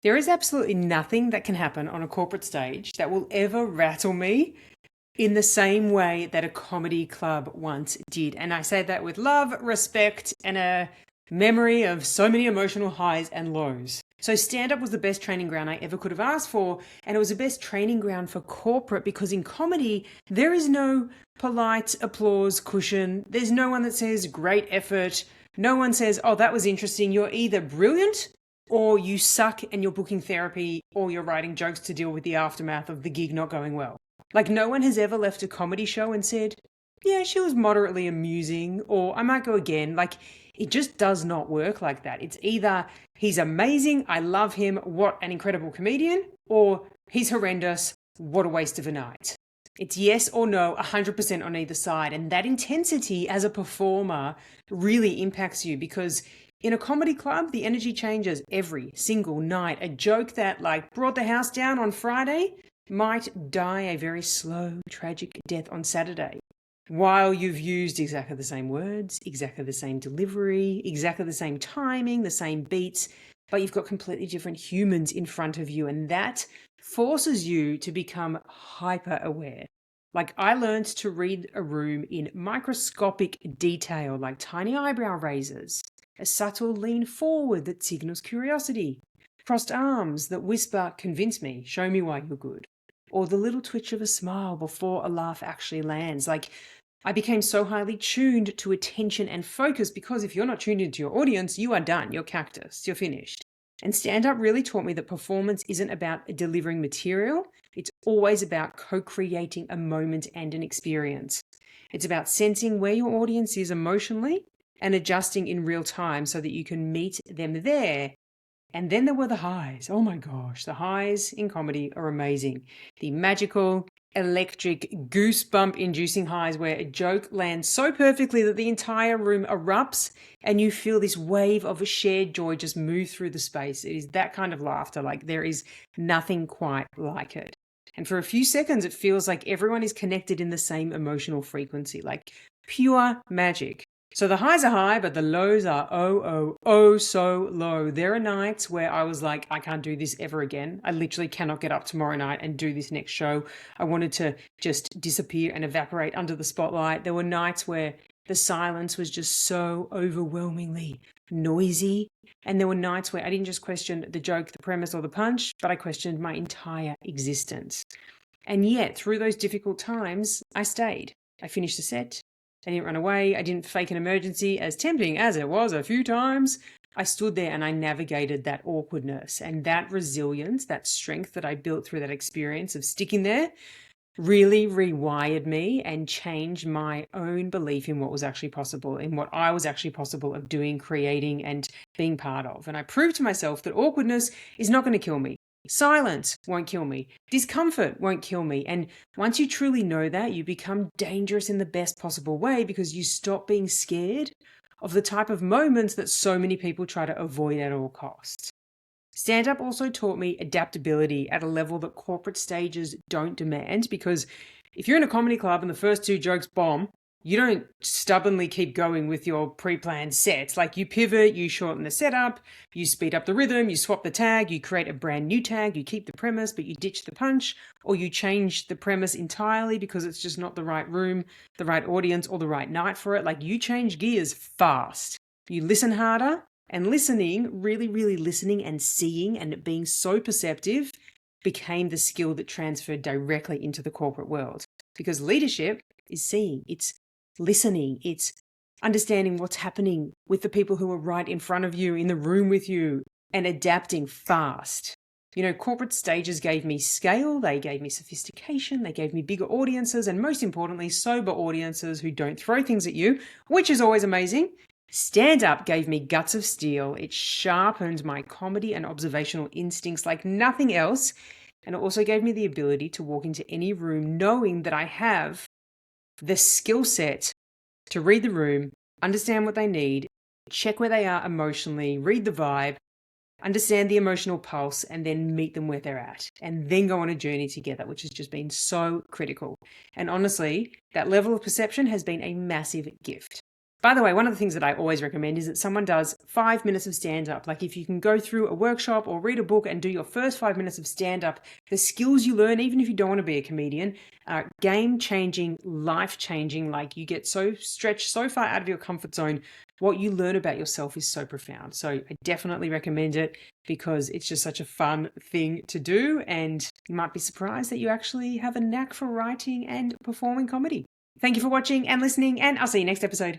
There is absolutely nothing that can happen on a corporate stage that will ever rattle me in the same way that a comedy club once did. And I say that with love, respect, and a memory of so many emotional highs and lows. So stand up was the best training ground I ever could have asked for. And it was the best training ground for corporate because in comedy, there is no polite applause cushion. There's no one that says great effort. No one says, oh, that was interesting. You're either brilliant or you suck and you're booking therapy or you're writing jokes to deal with the aftermath of the gig not going well. Like, no one has ever left a comedy show and said, yeah, she was moderately amusing, or I might go again. Like, it just does not work like that. It's either he's amazing, I love him, what an incredible comedian, or he's horrendous, what a waste of a night. It's yes or no, 100% on either side. And that intensity as a performer really impacts you because in a comedy club, the energy changes every single night. A joke that like brought the house down on Friday might die a very slow, tragic death on Saturday. While you've used exactly the same words, exactly the same delivery, exactly the same timing, the same beats, but you've got completely different humans in front of you. And that forces you to become hyper aware. Like I learned to read a room in microscopic detail, like tiny eyebrow raises, a subtle lean forward that signals curiosity, crossed arms that whisper, convince me, show me why you're good, or the little twitch of a smile before a laugh actually lands. Like I became so highly tuned to attention and focus because if you're not tuned into your audience, you are done. You're cactus. You're finished. And stand up really taught me that performance isn't about delivering material. It's always about co-creating a moment and an experience. It's about sensing where your audience is emotionally and adjusting in real time so that you can meet them there. And then there were the highs. Oh my gosh, the highs in comedy are amazing. The magical, electric, goosebump inducing highs where a joke lands so perfectly that the entire room erupts and you feel this wave of shared joy just move through the space. It is that kind of laughter. Like there is nothing quite like it. And for a few seconds, it feels like everyone is connected in the same emotional frequency, like pure magic. So the highs are high, but the lows are so low. There are nights where I was like, I can't do this ever again. I literally cannot get up tomorrow night and do this next show. I wanted to just disappear and evaporate under the spotlight. There were nights where the silence was just so overwhelmingly noisy. And there were nights where I didn't just question the joke, the premise, or the punch, but I questioned my entire existence. And yet, through those difficult times, I stayed. I finished the set. I didn't run away. I didn't fake an emergency, as tempting as it was a few times. I stood there and I navigated that awkwardness and that resilience, that strength that I built through that experience of sticking there really rewired me and changed my own belief in what was actually possible, in what I was actually possible of doing, creating, and being part of. And I proved to myself that awkwardness is not going to kill me. Silence won't kill me. Discomfort won't kill me. And once you truly know that, you become dangerous in the best possible way because you stop being scared of the type of moments that so many people try to avoid at all costs. Stand up also taught me adaptability at a level that corporate stages don't demand because if you're in a comedy club and the first two jokes bomb, you don't stubbornly keep going with your pre-planned sets. Like you pivot, you shorten the setup, you speed up the rhythm, you swap the tag, you create a brand new tag, you keep the premise, but you ditch the punch, or you change the premise entirely because it's just not the right room, the right audience, or the right night for it. Like you change gears fast. You listen harder, and listening, really listening and seeing and being so perceptive became the skill that transferred directly into the corporate world. Because leadership is seeing, it's listening, it's understanding what's happening with the people who are right in front of you, in the room with you, and adapting fast. You know, corporate stages gave me scale, they gave me sophistication, they gave me bigger audiences, and most importantly, sober audiences who don't throw things at you, which is always amazing. Stand up gave me guts of steel. It sharpened my comedy and observational instincts like nothing else. And it also gave me the ability to walk into any room knowing that I have the skill set to read the room, understand what they need, check where they are emotionally, read the vibe, understand the emotional pulse, and then meet them where they're at, and then go on a journey together, which has just been so critical. And honestly, that level of perception has been a massive gift. By the way, one of the things that I always recommend is that someone does 5 minutes of stand-up. Like if you can go through a workshop or read a book and do your first 5 minutes of stand-up, the skills you learn, even if you don't want to be a comedian, are game-changing, life-changing. Like you get so stretched so far out of your comfort zone. What you learn about yourself is so profound. So I definitely recommend it because it's just such a fun thing to do. And you might be surprised that you actually have a knack for writing and performing comedy. Thank you for watching and listening, and I'll see you next episode.